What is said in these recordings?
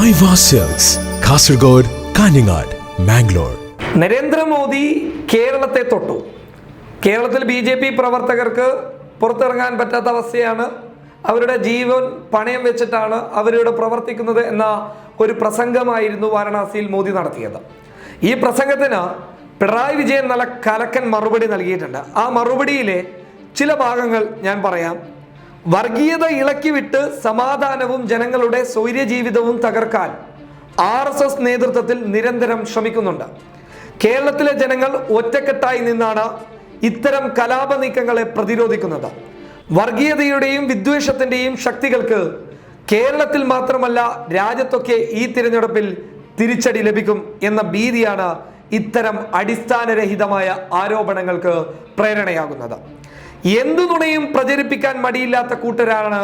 Aiwa sales Kasaragod, Kanhangad, Mangalore. Narendra Modi കേരളത്തെ തൊട്ടു. കേരളത്തിൽ BJP പ്രവർത്തകർക്ക് പുറത്തിറങ്ങാൻ പറ്റാത്ത അവസ്ഥയാണ്. അവരുടെ ജീവൻ പണയം വെച്ചിട്ടാണ് അവരിവിടെ പ്രവർത്തിക്കുന്നത് എന്ന ഒരു പ്രസംഗമായിരുന്നു വാരണാസിയിൽ മോദി നടത്തിയത്. ഈ പ്രസംഗത്തിന് പിണറായി വിജയൻ നല്ല കലക്കൻ മറുപടി നൽകിയിട്ടുണ്ട്. ആ മറുപടിയിലെ ചില ഭാഗങ്ങൾ ഞാൻ പറയാം. വർഗീയത ഇളക്കിവിട്ട് സമാധാനവും ജനങ്ങളുടെ സ്വൈര്യജീവിതവും തകർക്കാൻ RSS നേതൃത്വത്തിൽ നിരന്തരം ശ്രമിക്കുന്നുണ്ട്. കേരളത്തിലെ ജനങ്ങൾ ഒറ്റക്കെട്ടായി നിന്നാണ് ഇത്തരം കലാപ നീക്കങ്ങളെ പ്രതിരോധിക്കുന്നത്. വർഗീയതയുടെയും വിദ്വേഷത്തിന്റെയും ശക്തികൾക്ക് കേരളത്തിൽ മാത്രമല്ല രാജ്യത്തൊക്കെ ഈ തിരഞ്ഞെടുപ്പിൽ തിരിച്ചടി ലഭിക്കും എന്ന ഭീതിയാണ് ഇത്തരം അടിസ്ഥാനരഹിതമായ ആരോപണങ്ങൾക്ക് പ്രേരണയാകുന്നത്. എന്തു നുണയും പ്രചരിപ്പിക്കാൻ മടിയില്ലാത്ത കൂട്ടരാണ്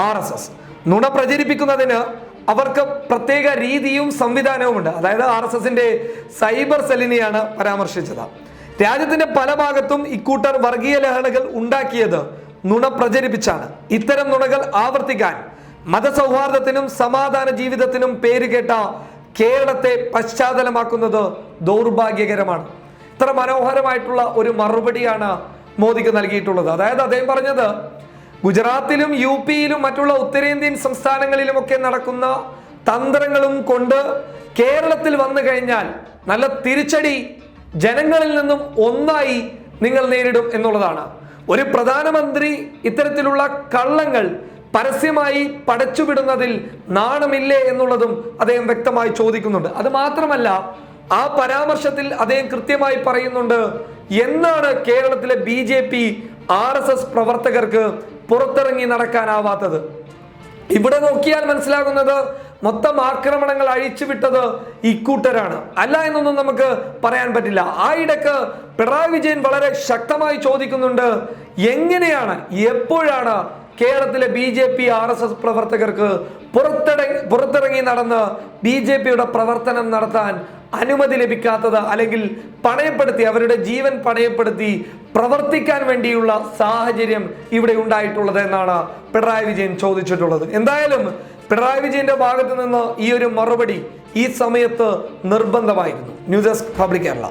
RSS. നുണ പ്രചരിപ്പിക്കുന്നതിന് അവർക്ക് പ്രത്യേക രീതിയും സംവിധാനവുമുണ്ട്. അതായത് RSSന്റെ സൈബർ സെല്ലിനെയാണ് പരാമർശിച്ചത്. രാജ്യത്തിന്റെ പല ഭാഗത്തും ഇക്കൂട്ടർ വർഗീയ ലഹളകൾ ഉണ്ടാക്കിയത് നുണ പ്രചരിപ്പിച്ചാണ്. ഇത്തരം നുണകൾ ആവർത്തിക്കാൻ മതസൗഹാർദ്ദത്തിനും സമാധാന ജീവിതത്തിനും പേരുകേട്ട കേരളത്തെ പശ്ചാത്തലമാക്കുന്നത് ദൗർഭാഗ്യകരമാണ്. ഇത്ര മനോഹരമായിട്ടുള്ള ഒരു മറുപടിയാണ് മോദിക്ക് നൽകിയിട്ടുള്ളത്. അതായത് അദ്ദേഹം പറഞ്ഞത്, ഗുജറാത്തിലും UP യിലും മറ്റുള്ള ഉത്തരേന്ത്യൻ സംസ്ഥാനങ്ങളിലുമൊക്കെ നടക്കുന്ന തന്ത്രങ്ങളും കൊണ്ട് കേരളത്തിൽ വന്നു കഴിഞ്ഞാൽ നല്ല തിരിച്ചടി ജനങ്ങളിൽ നിന്നും ഒന്നായി നിങ്ങൾ നേരിടും എന്നുള്ളതാണ്. ഒരു പ്രധാനമന്ത്രി ഇത്തരത്തിലുള്ള കള്ളങ്ങൾ പരസ്യമായി പടച്ചുവിടുന്നതിൽ നാണമില്ലേ എന്നുള്ളതും അദ്ദേഹം വ്യക്തമായി ചോദിക്കുന്നുണ്ട്. അത് മാത്രമല്ല, ആ പരാമർശത്തിൽ അദ്ദേഹം കൃത്യമായി പറയുന്നുണ്ട്, എന്നാണ് കേരളത്തിലെ BJP RSS പ്രവർത്തകർക്ക് പുറത്തിറങ്ങി നടക്കാനാവാത്തത്. ഇവിടെ നോക്കിയാൽ മനസ്സിലാകുന്നത് മൊത്തം ആക്രമണങ്ങൾ അഴിച്ചുവിട്ടത് ഇക്കൂട്ടരാണ്. അല്ല എന്നൊന്നും നമുക്ക് പറയാൻ പറ്റില്ല. ആ ഇടക്ക് പിണറായി വിജയൻ വളരെ ശക്തമായി ചോദിക്കുന്നുണ്ട്, എങ്ങനെയാണ് എപ്പോഴാണ് കേരളത്തിലെ BJP RSS പ്രവർത്തകർക്ക് പുറത്തിറങ്ങി നടന്ന് BJPയുടെ പ്രവർത്തനം നടത്താൻ അനുമതി ലഭിക്കാത്തത്, അല്ലെങ്കിൽ പണയപ്പെടുത്തി അവരുടെ ജീവൻ പണയപ്പെടുത്തി പ്രവർത്തിക്കാൻ വേണ്ടിയുള്ള സാഹചര്യം ഇവിടെ ഉണ്ടായിട്ടുള്ളത് എന്നാണ് പിണറായി വിജയൻ ചോദിച്ചിട്ടുള്ളത്. എന്തായാലും പിണറായി വിജയന്റെ ഭാഗത്ത് നിന്ന് ഈ ഒരു മറുപടി ഈ സമയത്ത് നിർബന്ധമായിരുന്നു. News desk public Kerala.